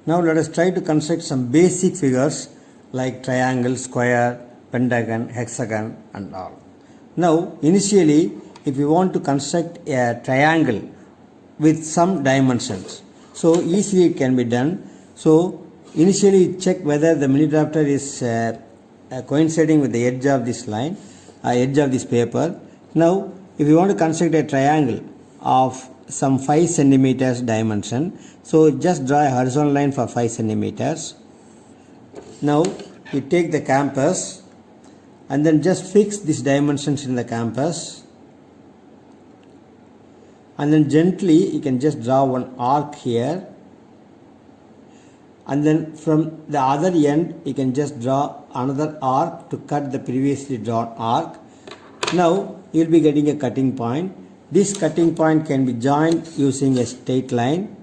Now let us try to construct some basic figures like triangle, square, pentagon, hexagon and all. Now initially if you want to construct a triangle with some dimensions, so easily it can be done. So initially check whether the mini drafter is coinciding with the edge of this line, edge of this paper. Now if you want to construct a triangle of some 5 centimeters dimension, so just draw a horizontal line for 5 centimeters. Now you take the compass and then just fix these dimensions in the compass, and then gently you can just draw one arc here, and then from the other end you can just draw another arc to cut the previously drawn arc. Now you will be getting a cutting point. This cutting point can be joined using a straight line.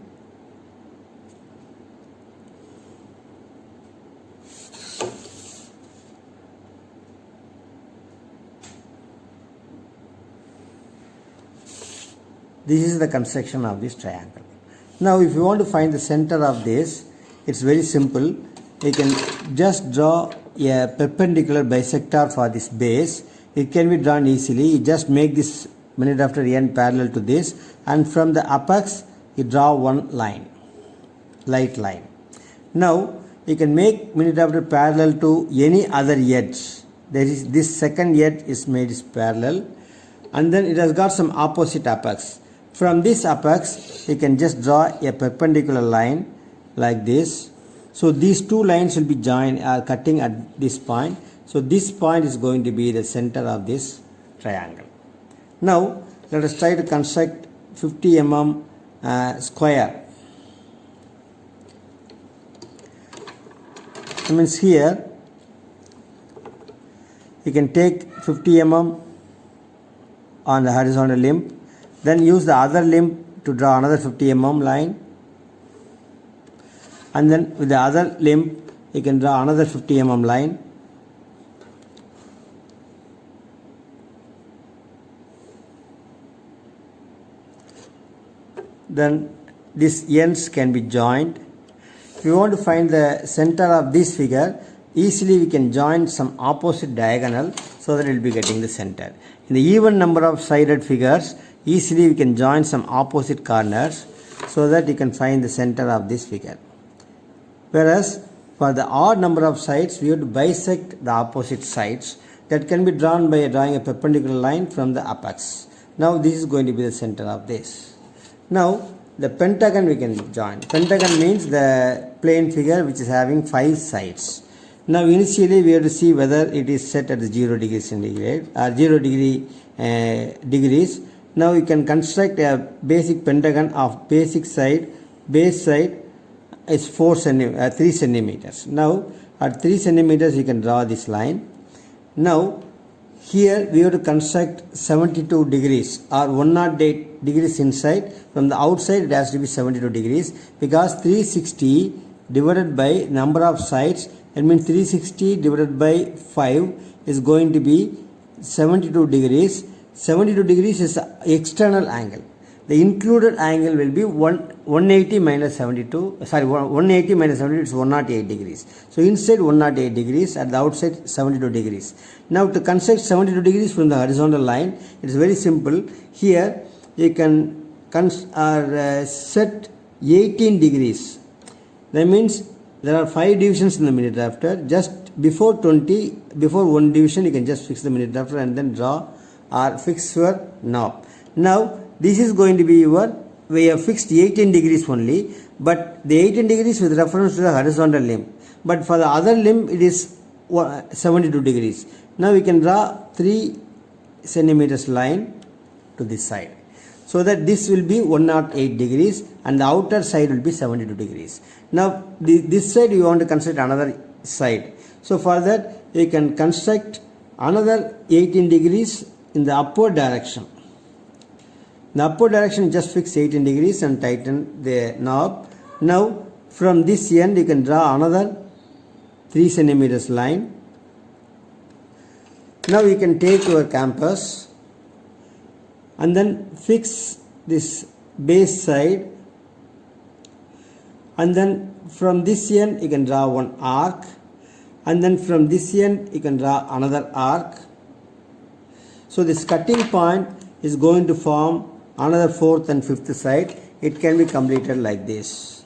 This is the construction of this triangle. Now if you want to find the center of this, it's very simple. You can just draw a perpendicular bisector for this base. It can be drawn easily. You just make this mini drafter end parallel to this, and from the apex you draw one line, light line. Now you can make mini drafter parallel to any other edge. There is this second edge is made is parallel, and then it has got some opposite apex. From this apex you can just draw a perpendicular line like this. So these two lines will be joined cutting at this point. So this point is going to be the center of this triangle. Now let us try to construct 50 mm square. That means here you can take 50 mm on the horizontal limb, then use the other limb to draw another 50 mm line, and then with the other limb you can draw another 50 mm line. Then these ends can be joined. If you want to find the center of this figure, easily we can join some opposite diagonal so that it will be getting the center. In the even number of sided figures, easily we can join some opposite corners so that you can find the center of this figure. Whereas for the odd number of sides, we have to bisect the opposite sides. That can be drawn by drawing a perpendicular line from the apex. Now this is going to be the center of this. Now the pentagon we can join. Pentagon means the plane figure which is having 5 sides. Now initially we have to see whether it is set at 0 degrees centigrade or 0 degree degrees. Now you can construct a basic pentagon of basic side, base side is 3 centimeters. Now at 3 centimeters you can draw this line. Now here we have to construct 72 degrees or 108 degrees inside. From the outside it has to be 72 degrees, because 360 divided by number of sides, that means 360 divided by 5 is going to be 72 degrees. 72 degrees is external angle. The included angle will be 180 minus 72, sorry 180 minus 72 is 108 degrees. So inside 108 degrees, at the outside 72 degrees. Now to construct 72 degrees from the horizontal line, it is very simple. Here you can set 18 degrees. That means there are 5 divisions in the mini drafter. Just before one division you can just fix the mini drafter and then draw or fix your knob. Now this is going to be we have fixed 18 degrees only, but the 18 degrees with reference to the horizontal limb. But for the other limb it is 72 degrees. Now we can draw 3 centimeters line to this side, so that this will be 108 degrees and the outer side will be 72 degrees. Now this side you want to construct another side. So for that you can construct another 18 degrees in the upward direction. In the upward direction just fix 18 degrees and tighten the knob. Now from this end you can draw another 3 centimeters line. Now you can take your compass and then fix this base side, and then from this end you can draw one arc, and then from this end you can draw another arc. So this cutting point is going to form another fourth and fifth side. It can be completed like this.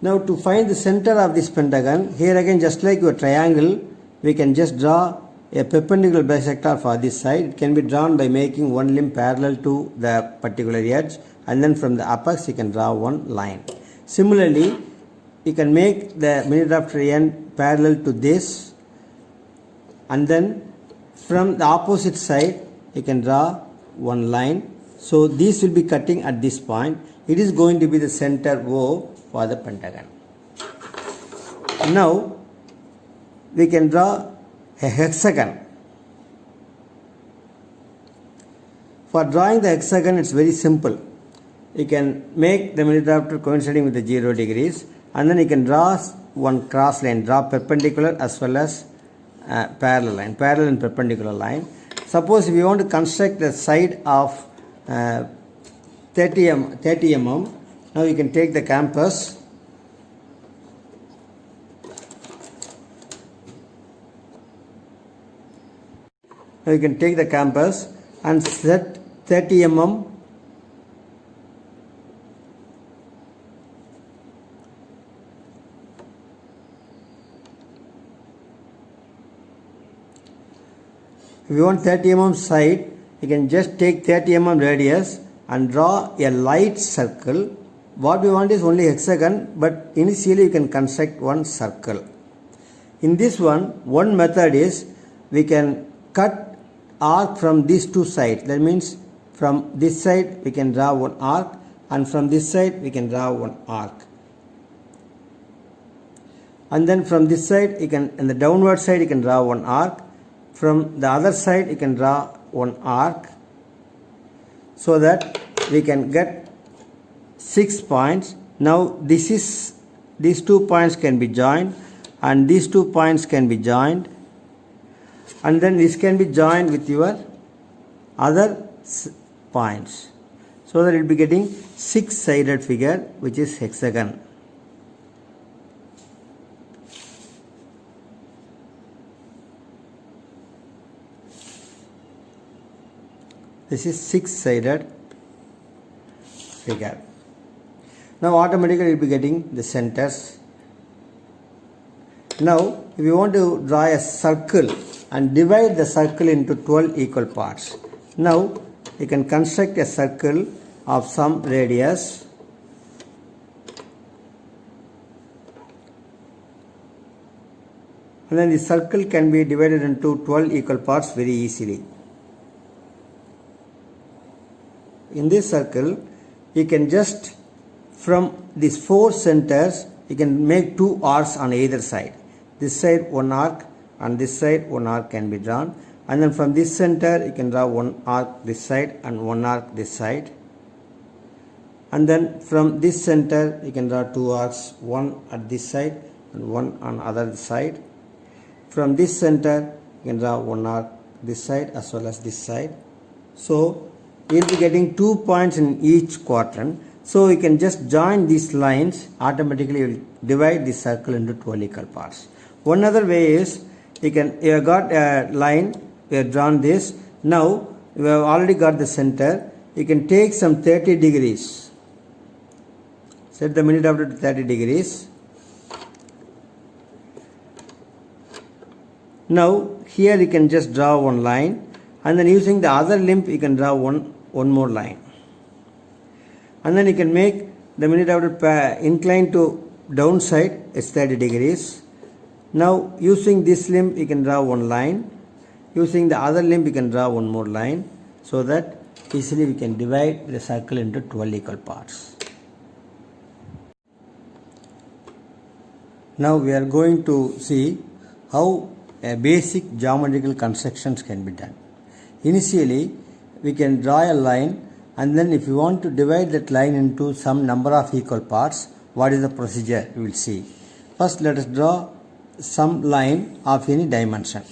Now to find the center of this pentagon, here again just like your triangle, we can just draw a perpendicular bisector for this side. It can be drawn by making one limb parallel to the particular edge, and then from the apex you can draw one line. Similarly, you can make the mini drafter end parallel to this, and then from the opposite side you can draw one line. So this will be cutting at this point. It is going to be the center O for the pentagon. Now we can draw a hexagon. For drawing the hexagon, it's very simple. You can make the mini drafter coinciding with the 0 degrees, and then you can draw one cross line, draw perpendicular as well as parallel and perpendicular line. Suppose if you want to construct the side of 30 mm, now you can take the compass. Now you can take the compass and set 30 mm. If you want 30 mm side, you can just take 30 mm radius and draw a light circle. What we want is only hexagon, but initially you can construct one circle. In this one method is we can cut arc from these two sides. That means from this side we can draw one arc, and from this side we can draw one arc. And then from this side you can, in the downward side you can draw one arc. From the other side you can draw one arc, so that we can get 6 points. Now these 2 points can be joined, and these 2 points can be joined, and then this can be joined with your other points, so that it will be getting 6-sided figure, which is hexagon. This is 6-sided figure. Now automatically you will be getting the centers. Now if you want to draw a circle and divide the circle into 12 equal parts, now you can construct a circle of some radius. And then the circle can be divided into 12 equal parts very easily. In this circle, you can just, from these 4 centers, you can make 2 arcs on either side. This side one arc, and this side one arc can be drawn. And then from this center, you can draw one arc this side and one arc this side. And then from this center, you can draw 2 arcs, one at this side and one on other side. From this center, you can draw one arc this side as well as this side. So you will be getting 2 points in each quadrant. So you can just join these lines. Automatically you will divide this circle into 12 equal parts. One other way is, you have got a line, you have drawn this. Now you have already got the center. You can take some 30 degrees. Set the mini drafter to 30 degrees. Now here you can just draw one line, and then using the other limb you can draw one more line. And then you can make the mini drafter inclined to downside is 30 degrees. Now using this limb you can draw one line. Using the other limb you can draw one more line, so that easily we can divide the circle into 12 equal parts. Now we are going to see how a basic geometrical constructions can be done. Initially we can draw a line, and then if you want to divide that line into some number of equal parts, what is the procedure we will see. First let us draw some line of any dimension.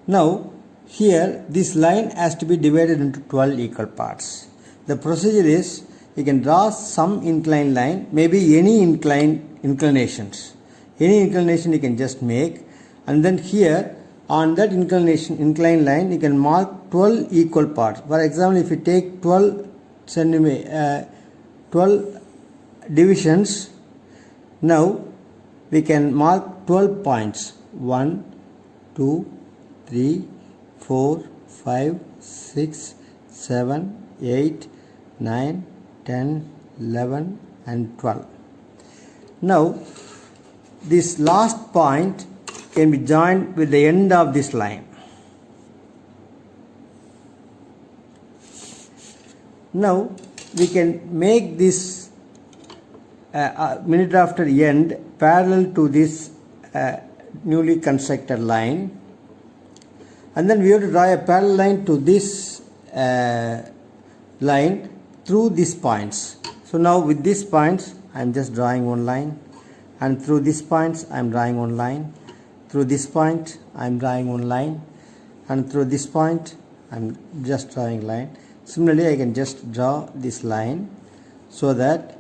Now here this line has to be divided into 12 equal parts. The procedure is you can draw some inclined line, maybe any inclinations. Any inclination you can just make, and then here on that inclined line you can mark 12 equal parts. For example, if you take 12 divisions, now we can mark 12 points. 1, 2, 3, 4, 5, 6, 7, 8, 9, 10, 11 and 12. Now this last point can be joined with the end of this line. Now we can make this minute after end parallel to this newly constructed line, and then we have to draw a parallel line to this line through these points. So now with these points I am just drawing one line, and through these points I am drawing one line, through this point I am drawing one line, and through this point I am just drawing line. Similarly, I can just draw this line so that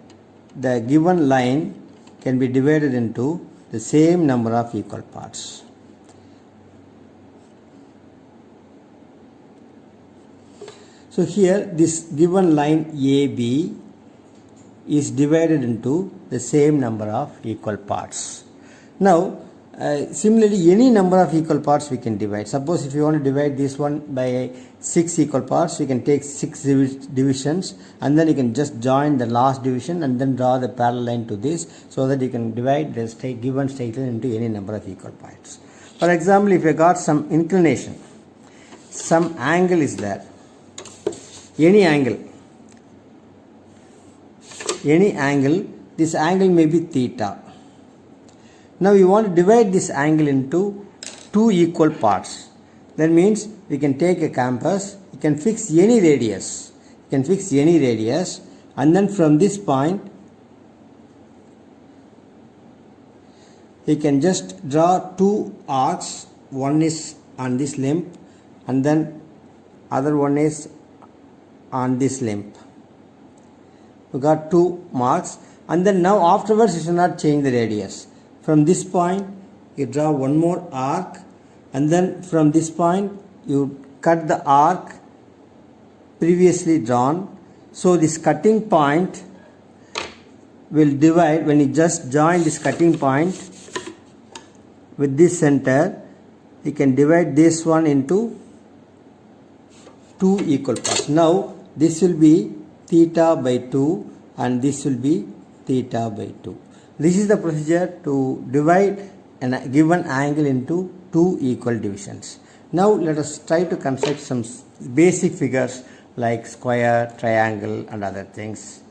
the given line can be divided into the same number of equal parts. So here this given line AB is divided into the same number of equal parts. Now similarly, any number of equal parts we can divide. Suppose if you want to divide this one by 6 equal parts, you can take 6 divisions, and then you can just join the last division and then draw the parallel line to this, so that you can divide the given straight line into any number of equal parts. For example, if you got some inclination, some angle is there, any angle, this angle may be theta. Now you want to divide this angle into 2 equal parts. That means we can take a compass, you can fix any radius, and then from this point you can just draw 2 arcs. One is on this limb and then other one is on this limb. We got 2 marks, and then now afterwards you should not change the radius. From this point you draw one more arc, and then from this point you cut the arc previously drawn. So this cutting point will divide, when you just join this cutting point with this center, you can divide this one into 2 equal parts. Now this will be theta by 2 and this will be theta by 2. This is the procedure to divide a given angle into 2 equal divisions. Now let us try to construct some basic figures like square, triangle and other things.